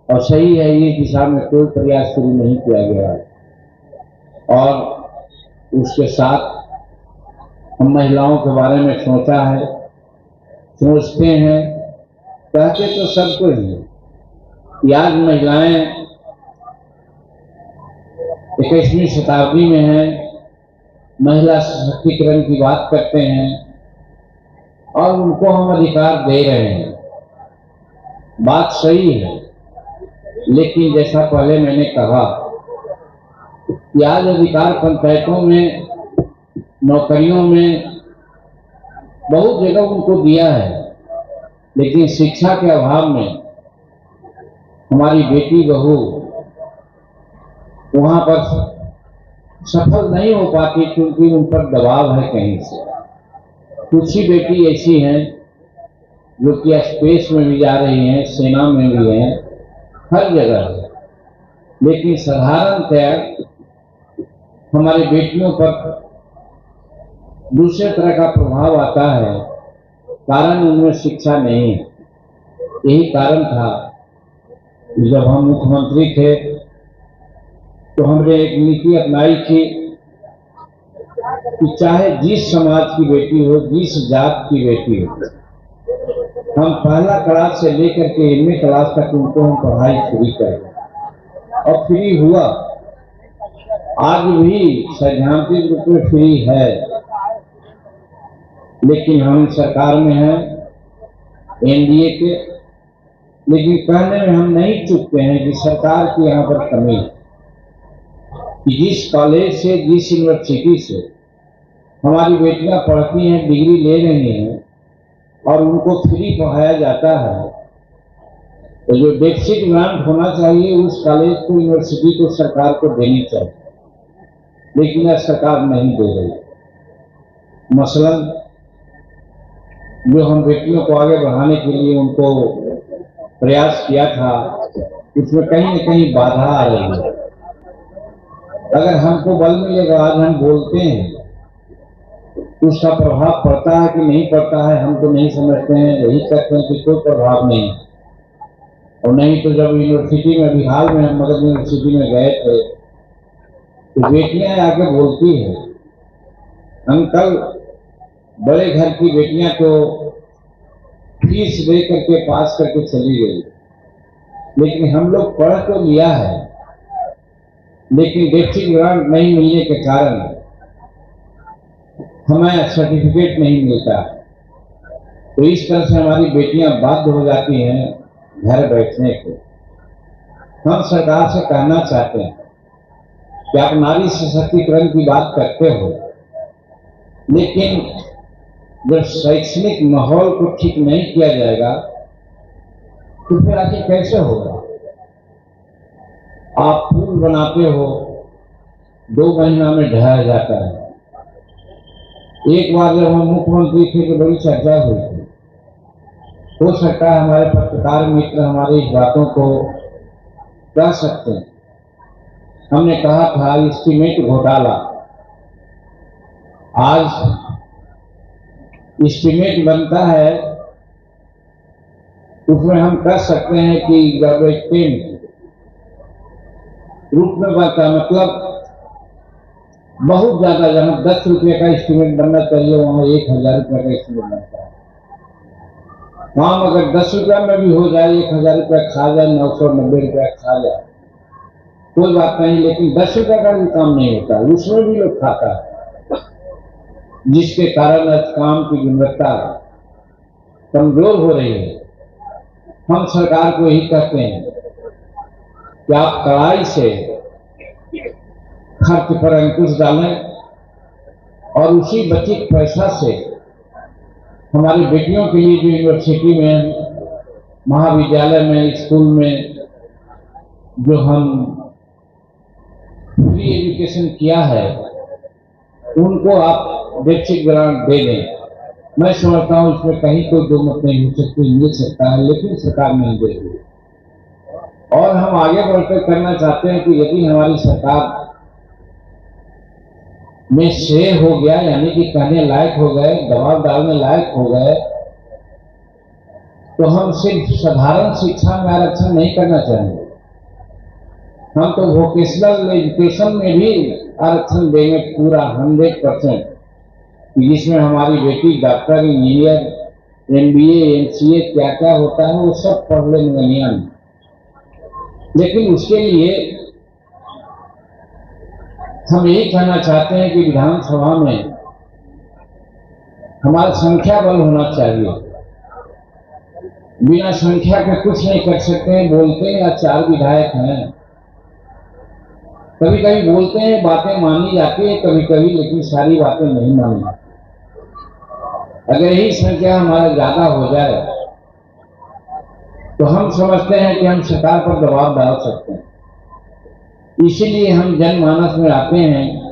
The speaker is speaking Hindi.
और सही है, ये दिशा में कोई प्रयास शुरू नहीं किया गया है। और उसके साथ हम महिलाओं के बारे में सोचा है, सोचते हैं, कहते तो सबको ही। आज महिलाएं 21वीं शताब्दी में हैं, महिला सशक्तिकरण की बात करते हैं और उनको हम अधिकार दे रहे हैं। बात सही है, लेकिन जैसा पहले मैंने कहा कि आज अधिकार पंचायतों में, नौकरियों में बहुत जगह उनको दिया है, लेकिन शिक्षा के अभाव में हमारी बेटी बहू वहां पर सफल नहीं हो पाती, क्योंकि उन पर दबाव है कहीं से। कुछ ही बेटी ऐसी हैं जो कि स्पेस में भी जा रही हैं, सेना में भी हैं, हर जगह है, लेकिन साधारणतः हमारी बेटियों पर दूसरे तरह का प्रभाव आता है। कारण उनमें शिक्षा नहीं है। यही कारण था जब हम मुख्यमंत्री थे तो हमने एक नीति अपनाई थी कि चाहे जिस समाज की बेटी हो, जिस जात की बेटी हो, हम पहला क्लास से लेकर के 11वीं क्लास तक उनको हम पढ़ाई फ्री करें। और फ्री हुआ, आज भी सैद्धांतिक रूप में फ्री है, लेकिन हम सरकार में हैं एनडीए के, लेकिन कहने में हम नहीं चूकते हैं कि सरकार की यहाँ पर कमी है। जिस कॉलेज से, जिस यूनिवर्सिटी से हमारी बेटियां पढ़ती हैं, डिग्री ले रही हैं और उनको फ्री पढ़ाया जाता है, तो जो डेफिसिट ग्रांट होना चाहिए उस कॉलेज को, यूनिवर्सिटी को सरकार को देनी चाहिए, लेकिन यह सरकार नहीं दे रही। मसलन जो हम बेटियों को आगे बढ़ाने के लिए उनको प्रयास किया था, उसमें कहीं न कहीं बाधा आ रही है। अगर हमको बल मिलेगा, आज हम बोलते हैं, उसका प्रभाव पड़ता है कि नहीं पड़ता है हम तो नहीं समझते हैं। यही कहते हैं कि कोई प्रभाव नहीं। और नहीं तो जब यूनिवर्सिटी में, अभी हाल में हम मगध यूनिवर्सिटी में गए थे, तो बेटियां आके बोलती हैं, अंकल बड़े घर की बेटियां तो फीस दे करके पास करके चली गई, लेकिन हम लोग पढ़ तो लिया है, लेकिन डेफिसिट ग्रांट नहीं मिलने के कारण हमें सर्टिफिकेट नहीं मिलता। तो इस तरह से हमारी बेटियां बाध्य हो जाती हैं घर बैठने को। हम सरकार से कहना चाहते हैं कि आप नारी सशक्तिकरण की बात करते हो, लेकिन जब शैक्षणिक माहौल को ठीक नहीं किया जाएगा तो फिर आगे कैसे होगा। आप पुल बनाते हो, 2 महीना में ढह जाता है। एक बार जब हम मुख्यमंत्री थे तो बड़ी चर्चा हुई थी। हो सकता है हमारे पत्रकार मित्र हमारी इस बातों को कह सकते हैं। हमने कहा था एस्टीमेट घोटाला। आज एस्टीमेट बनता है, उसमें हम कह सकते हैं कि गवर्नमेंट रूप में बनता है, मतलब बहुत ज्यादा, जहां 10 रुपये का एस्टीमेट बनना चाहिए वहां 1000 रुपये का एस्टीमेट बनता है। काम अगर 10 रुपया में भी हो जाए, 1000 रुपया खा जाए, 990 रुपया खा जाए, कोई बात नहीं, लेकिन 10 रुपया का भी काम नहीं होता, उसमें भी लोग खाता है, जिसके कारण आज काम की गुणवत्ता कमजोर हो रही है। हम सरकार को यही कहते हैं कि आप कड़ाई से खर्च पर अंकुश डालें और उसी बचित पैसा से हमारी बेटियों के लिए जो यूनिवर्सिटी में, महाविद्यालय में, स्कूल में जो हम फ्री एजुकेशन किया है, उनको आप डेफिसिट ग्रांट दे दें। मैं समझता हूं इसमें कहीं कोई दो मत नहीं हो सकती, मिल सकता है, लेकिन सरकार नहीं दे रही। और हम आगे बढ़कर करना चाहते हैं कि यदि हमारी सरकार में शेर हो गया, यानी कि कहने लायक हो गए, दबाव डालने लायक हो गए, तो हम सिर्फ साधारण शिक्षा में आरक्षण नहीं करना चाहेंगे, हम तो वोकेशनल एजुकेशन में भी आरक्षण देंगे पूरा 100%, जिसमें हमारी बेटी डॉक्टर, इंजीनियर, MBA, MCA क्या क्या होता है वो सब पढ़ लेंगे नियम। लेकिन उसके लिए हम यही कहना चाहते हैं कि विधानसभा में हमारा संख्या बल होना चाहिए। बिना संख्या के कुछ नहीं कर सकते। बोलते हैं 4 विधायक हैं, कभी कभी बोलते हैं बातें मानी जाती है कभी कभी, लेकिन सारी बातें नहीं मानी जाती। अगर यही संख्या हमारा ज्यादा हो जाए तो हम समझते हैं कि हम सरकार पर दबाव डाल सकते हैं। इसीलिए हम जनमानस में आते हैं